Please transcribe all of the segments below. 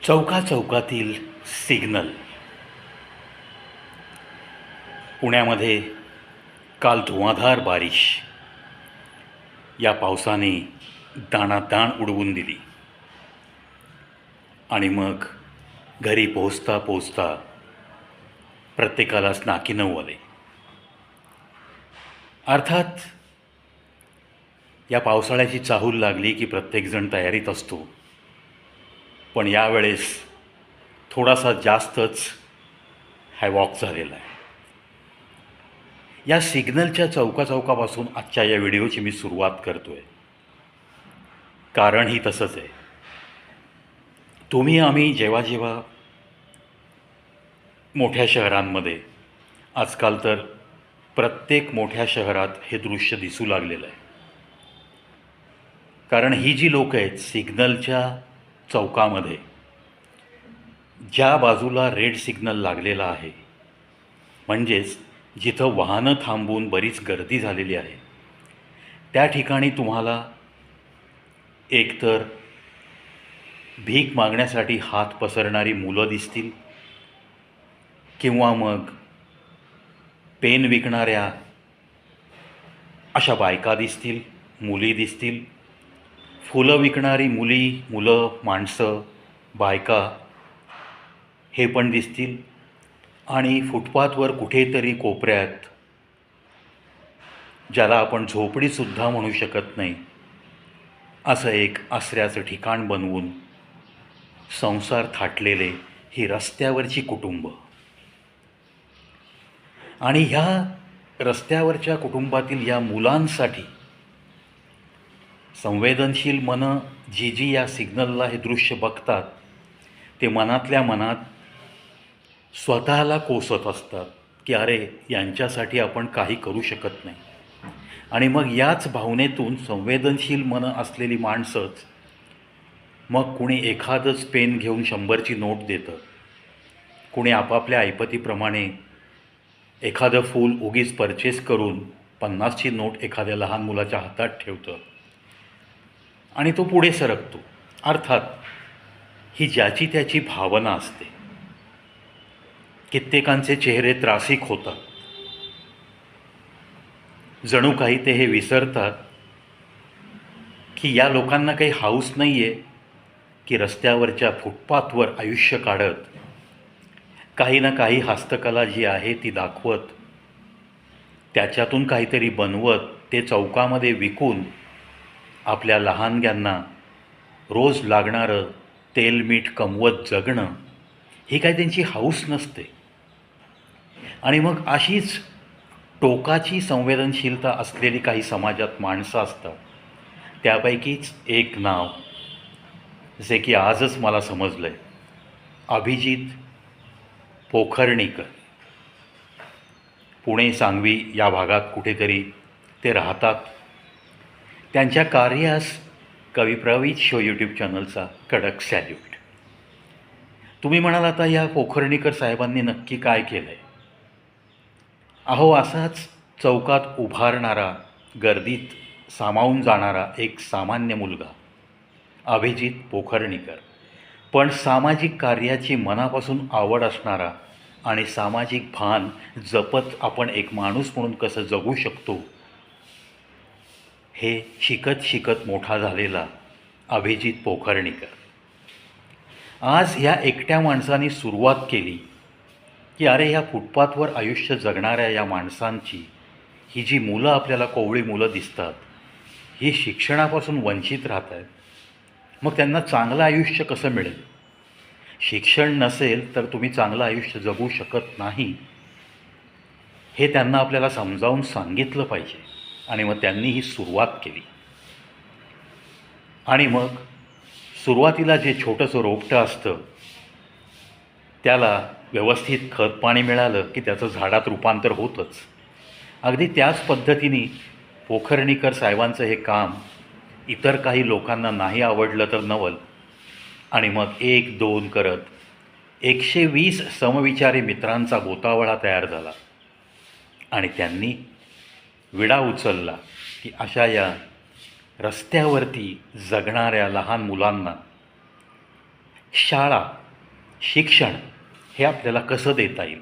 चौकाचौकातील signal. पुण्यामध्ये काल धुवांधार बारिश. या पावसाने दाणादाण उडवून दिली आणि मग घरी पोहोचता पोहोचता प्रत्येकालाच नाकीनऊ आले. अर्थात या पावसाळ्याची चाहूल लागली की प्रत्येकजण तयारीत असतो, पण यावेळेस थोडासा जास्तच हॅवॉक झालेला आहे. या सिग्नलच्या चौकाचौकापासून आजच्या या व्हिडिओची मी सुरुवात करतो आहे. कारणही तसंच आहे. तुम्ही आम्ही जेव्हा जेव्हा मोठ्या शहरांमध्ये, आजकाल तर प्रत्येक मोठ्या शहरात हे दृश्य दिसू लागलेलं आहे. कारण ही जी लोक आहेत सिग्नलच्या चौकामध्ये, ज्या बाजूला रेड सिग्नल लागलेला आहे, म्हणजेच जिथं वाहनं थांबून बरीच गर्दी झालेली आहे, त्या ठिकाणी तुम्हाला एकतर भीक मागण्यासाठी हात पसरणारी मुलं दिसतील, किंवा मग पेन विकणाऱ्या अशा बायका दिसतील, मुली दिसतील, फुलं विकणारी मुलं, माणसं, बायका हे पण दिसतील, आणि फुटपाथवर कुठेतरी कोपऱ्यात, ज्याला आपण झोपडीसुद्धा म्हणू शकत नाही, असं एक आसऱ्याचं ठिकाण बनवून संसार थाटलेले ही रस्त्यावरची कुटुंब. आणि ह्या रस्त्यावरच्या कुटुंबातील या मुलांसाठी संवेदनशील मनं जी या सिग्नलला हे दृश्य बघतात, ते मनातल्या मनात स्वतःला कोसत असतात की अरे, यांच्यासाठी आपण काही करू शकत नाही. आणि मग याच भावनेतून संवेदनशील मनं असलेली माणसंच मग कुणी एखादंच पेन घेऊन 100ची नोट देतं, कुणी आपापल्या ऐपतीप्रमाणे एखादं फूल उगीच परचेस करून 50ची नोट एखाद्या लहान मुलाच्या हातात ठेवतं आणि तो पुढे सरकतो. अर्थात ही ज्याची त्याची भावना असते. कित्येकांचे चेहरे त्रासिक होतात. जणू काही ते हे विसरतात की या लोकांना काही हौस नाही आहे की रस्त्यावरच्या फुटपाथवर आयुष्य काढत, काही ना काही हस्तकला जी आहे ती दाखवत, त्याच्यातून काहीतरी बनवत, ते चौकामध्ये विकून आपल्या लहानग्यांना रोज लागणारं तेल मीठ कमवत जगणं, ही काही त्यांची हौस नसते. आणि मग अशीच टोकाची संवेदनशीलता असलेली काही समाजात माणसं असतात. त्यापैकीच एक नाव, जे की आजच मला समजलं आहे, अभिजित पोखर्णीकर. पुणे, सांगवी या भागात कुठेतरी ते राहतात. त्यांच्या कार्यास कविप्रवीत शो यूट्यूब चॅनलचा कडक सॅल्यूट. तुम्ही म्हणाल, आता या पोखर्णीकर साहेबांनी नक्की काय केलं आहे? अहो, असाच चौकात उभारणारा, गर्दीत सामावून जाणारा एक सामान्य मुलगा अभिजित पोखर्णीकर, पण सामाजिक कार्याची मनापासून आवड असणारा आणि सामाजिक भान जपत आपण एक माणूस म्हणून कसं जगू शकतो, हे शिकत शिकत मोठा झालेला अभिजित पोखर्णीकर. आज ह्या एकट्या माणसाने सुरुवात केली की अरे, ह्या फुटपाथवर आयुष्य जगणाऱ्या या माणसांची, ही जी मुलं आपल्याला कोवळी मुलं दिसतात, ही शिक्षणापासून वंचित राहत आहेत. मग त्यांना चांगलं आयुष्य कसं मिळेल? शिक्षण नसेल तर तुम्ही चांगलं आयुष्य जगू शकत नाही, हे त्यांना आपल्याला समजावून सांगितलं पाहिजे. आणि मग त्यांनी ही सुरुवात केली. आणि मग सुरुवातीला जे छोटंसं रोपटं असतं, त्याला व्यवस्थित खत पाणी मिळालं की त्याचं झाडात रूपांतर होतंच. अगदी त्याच पद्धतीने पोखर्णीकर साहेबांचं हे काम इतर काही लोकांना नाही आवडलं तर नवल, आणि मग 1-2 करत 120 समविचारी मित्रांचा गोतावळा तयार झाला. आणि त्यांनी विडा उचलला की अशा या रस्त्यावरती जगणाऱ्या लहान मुलांना शाळा, शिक्षण हे आपल्याला कसं देता येईल?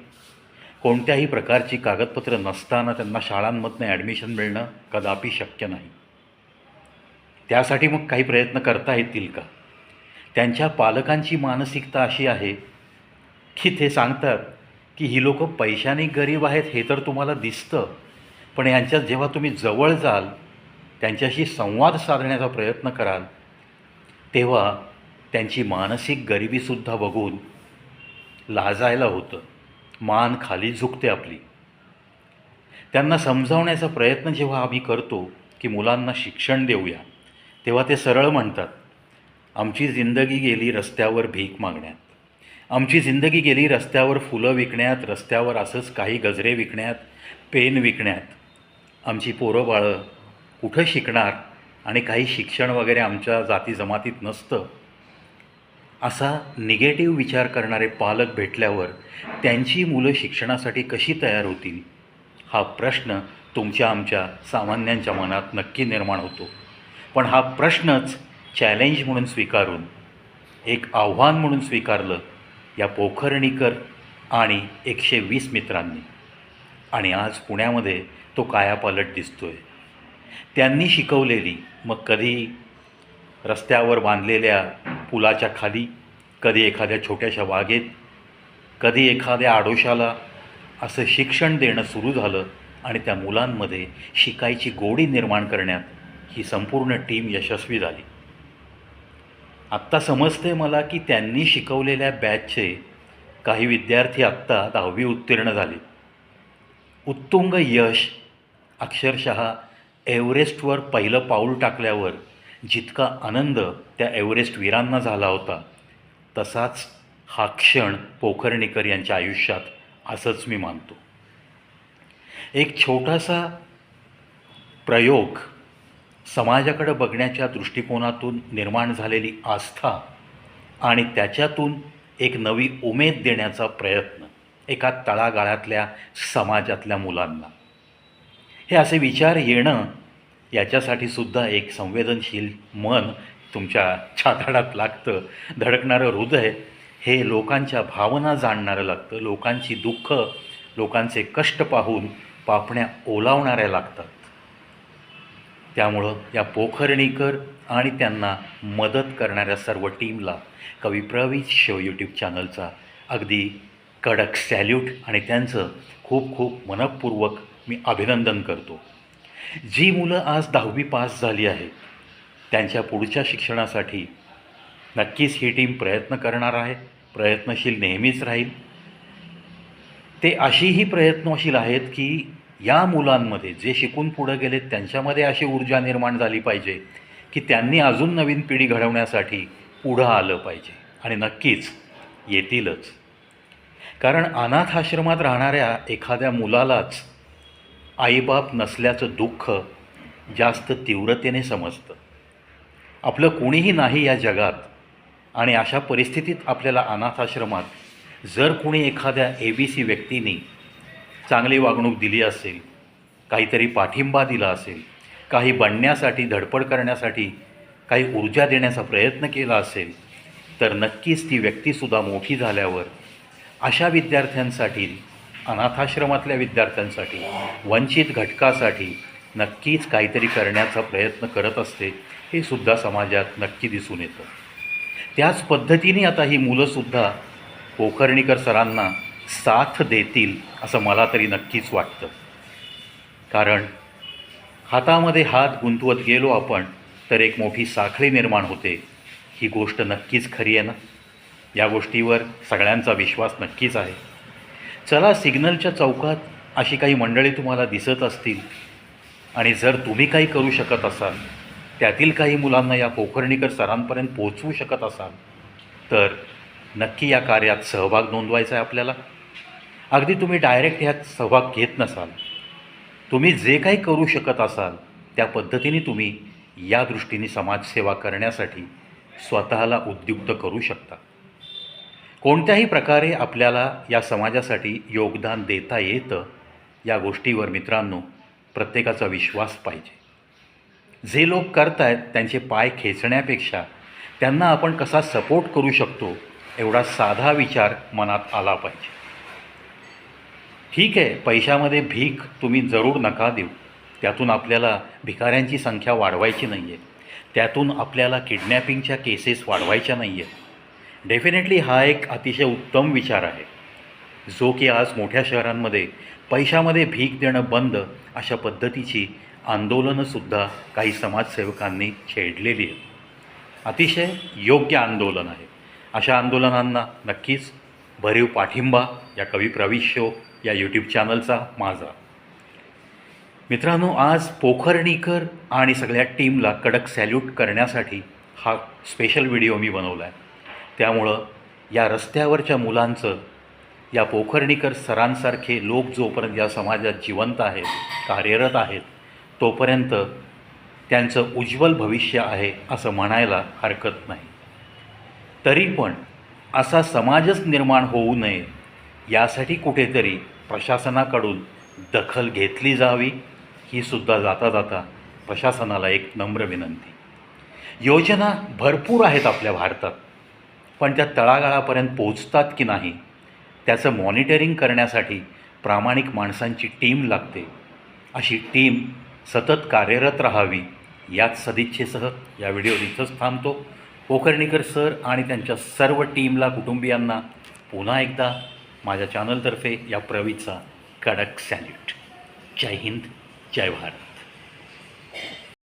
कोणत्याही प्रकारची कागदपत्रं नसताना त्यांना शाळांमधनं ॲडमिशन मिळणं कदापि शक्य नाही. त्यासाठी मग काही प्रयत्न करता येतील का? त्यांच्या पालकांची मानसिकता अशी आहे की ते सांगतात की ही लोकं पैशाने गरीब आहेत हे तर तुम्हाला दिसतं, पण यांच्यात जेव्हा तुम्ही जवळ जाल, त्यांच्याशी संवाद साधण्याचा प्रयत्न कराल, तेव्हा त्यांची मानसिक गरिबीसुद्धा बघून लाजायला होतं, मान खाली झुकते आपली. त्यांना समजावण्याचा प्रयत्न जेव्हा आम्ही करतो की मुलांना शिक्षण देऊया, तेव्हा ते सरळ म्हणतात, आमची जिंदगी गेली रस्त्यावर भीक मागण्यात, आमची जिंदगी गेली रस्त्यावर फुलं विकण्यात, रस्त्यावर असंच काही गजरे विकण्यात, पेन विकण्यात. आमची पोरं बाळं कुठं शिकणार आणि काही शिक्षण वगैरे आमच्या जाती जमातीत नसतं. असा निगेटिव्ह विचार करणारे पालक भेटल्यावर त्यांची मुलं शिक्षणासाठी कशी तयार होतील, हा प्रश्न तुमच्या आमच्या सामान्यांच्या मनात नक्की निर्माण होतो. पण हा प्रश्नच चॅलेंज म्हणून स्वीकारून, एक आव्हान म्हणून स्वीकारलं या पोखर्णीकर आणि 120 मित्रांनी, आणि आज पुण्यामध्ये तो कायापालट दिसतोय. त्यांनी शिकवलेली, मग कधी रस्त्यावर बांधलेल्या पुलाच्या खाली, कधी एखाद्या छोट्याशा बागेत, कधी एखाद्या आडोशाला, असं शिक्षण देणं सुरू झालं आणि त्या मुलांमध्ये शिकायची गोडी निर्माण करण्यात ही संपूर्ण टीम यशस्वी झाली. आत्ता समजते मला की त्यांनी शिकवलेल्या बॅचचे काही विद्यार्थी आत्ता 10वी उत्तीर्ण झाले. उत्तुंग यश, अक्षरशः एव्हरेस्टवर पहिलं पाऊल टाकल्यावर जितका आनंद त्या एव्हरेस्ट वीरांना झाला होता, तसाच हा क्षण पोखर्णीकर यांच्या आयुष्यात असंच मी मानतो. एक छोटासा प्रयोग, समाजाकडे बघण्याच्या दृष्टिकोनातून निर्माण झालेली आस्था आणि त्याच्यातून एक नवी उमेद देण्याचा प्रयत्न एका तळागाळातल्या समाजातल्या मुलांना. हे असे विचार येणं, याच्यासाठी सुद्धा एक संवेदनशील मन तुमच्या छाताडात लागतं, धडकणारं हृदय हे लोकांच्या भावना जाणणारं लागतं, लोकांची दुःख, लोकांचे कष्ट पाहून पापण्या ओलावणाऱ्या लागतात. त्यामुळं या पोखर्णीकर आणि त्यांना मदत करणाऱ्या सर्व टीमला कवी प्रवीज शो यूट्यूब चॅनलचा अगदी कडक सॅल्यूट आणि त्यांचं खूप खूप मनःपूर्वक मी अभिनंदन करतो. जी मुलं आज 10वी पास झाली आहेत, त्यांच्या पुढच्या शिक्षणासाठी नक्कीच ही टीम प्रयत्न करणार आहे, प्रयत्नशील नेहमीच राहील. ते अशीही प्रयत्नशील आहेत की या मुलांमध्ये, जे शिकून पुढं गेलेत, त्यांच्यामध्ये अशी ऊर्जा निर्माण झाली पाहिजे की त्यांनी अजून नवीन पिढी घडवण्यासाठी पुढं आलं पाहिजे, आणि नक्कीच येतीलच. कारण अनाथ आश्रमात राहणाऱ्या एखाद्या मुलालाच आईबाप नसल्याचं दुःख जास्त तीव्रतेने समजतं. आपलं कोणीही नाही या जगात, आणि अशा परिस्थितीत आपल्याला अनाथ आश्रमात जर कोणी एखाद्या ABC व्यक्तीने चांगली वागणूक दिली असेल, काहीतरी पाठिंबा दिला असेल, काही बनण्यासाठी, धडपड करण्यासाठी काही ऊर्जा देण्याचा प्रयत्न केला असेल, तर नक्कीच ती व्यक्तीसुद्धा मोठी झाल्यावर अशा विद्यार्थ्यांसाठी, अनाथाश्रमातल्या विद्यार्थ्यांसाठी, वंचित घटकासाठी नक्कीच काहीतरी करण्याचा प्रयत्न करत असते. हे सुद्धा समाजात नक्की दिसून येतं. त्याच पद्धतीने आता ही मुलंसुद्धा पोखर्णीकर सरांना साथ देतील असं मला तरी नक्कीच वाटतं. कारण हातामध्ये हात गुंतवत गेलो आपण तर एक मोठी साखळी निर्माण होते. ही गोष्ट नक्कीच खरी आहे ना? या गोष्टीवर सगळ्यांचा विश्वास नक्कीच आहे. चला, सिग्नलच्या चौकात अशी काही मंडळी तुम्हाला दिसत असतील, आणि जर तुम्ही काही करू शकत असाल, त्यातील काही मुलांना या पोखर्णीकर सरांपर्यंत पोहोचवू शकत असाल, तर नक्की या कार्यात सहभाग नोंदवायचा आहे आपल्याला. अगदी तुम्ही डायरेक्ट ह्यात सहभाग घेत नसाल, तुम्ही जे काही करू शकत असाल त्या पद्धतीने तुम्ही या दृष्टीने समाजसेवा करण्यासाठी स्वतःला उद्युक्त करू शकता. कोणत्याही प्रकारे आपल्याला या समाजासाठी योगदान देता येतं, या गोष्टीवर मित्रांनो प्रत्येकाचा विश्वास पाहिजे. जे लोक करत आहेत त्यांचे पाय खेचण्यापेक्षा त्यांना आपण कसा सपोर्ट करू शकतो एवढा साधा विचार मनात आला पाहिजे. ठीक आहे, पैशामध्ये भीक तुम्ही जरूर नका देऊ. त्यातून आपल्याला भिकाऱ्यांची संख्या वाढवायची नाही आहे. त्यातून आपल्याला किडनॅपिंगच्या केसेस वाढवायच्या नाही आहेत. डेफिनेटली हा एक अतिशय उत्तम विचार आहे, जो की आज मोठ्या शहरांमध्ये पैशामध्ये भीक देणं बंद अशा पद्धतीची आंदोलनंसुद्धा काही समाजसेवकांनी छेडलेली आहेत. अतिशय योग्य आंदोलन आहे. अशा आंदोलनांना नक्कीच भरीव पाठिंबा या कवी प्रवीश शो या यूट्यूब चॅनलचा माझा. मित्रांनो, आज पोखर्णीकर आणि सगळ्या टीमला कडक सॅल्यूट करण्यासाठी हा स्पेशल व्हिडिओ मी बनवला आहे. त्यामुळं या रस्त्यावरच्या मुलांचं, या पोखर्णीकर सरांसारखे लोक जोपर्यंत या समाजात जिवंत आहेत, कार्यरत आहेत, तोपर्यंत त्यांचं उज्ज्वल भविष्य आहे असं म्हणायला हरकत नाही. तरी पण असा समाजच निर्माण होऊ नये यासाठी कुठेतरी प्रशासनाकडून दखल घेतली जावी, ही सुद्धा जाता जाता प्रशासनाला एक नम्र विनंती. योजना भरपूर आहेत आपल्या भारतात, पण त्या तळागाळापर्यंत पोहोचतात की नाही त्याचं मॉनिटरिंग करण्यासाठी प्रामाणिक माणसांची टीम लागते. अशी टीम सतत कार्यरत राहावी याच सदिच्छेसह या व्हिडिओ इथंच थांबतो. पोखर्णीकर सर आणि त्यांच्या सर्व टीमला, कुटुंबियांना पुन्हा एकदा माझ्या चॅनलतर्फे या प्रवीचा कडक सॅल्यूट. जय हिंद, जय भारत.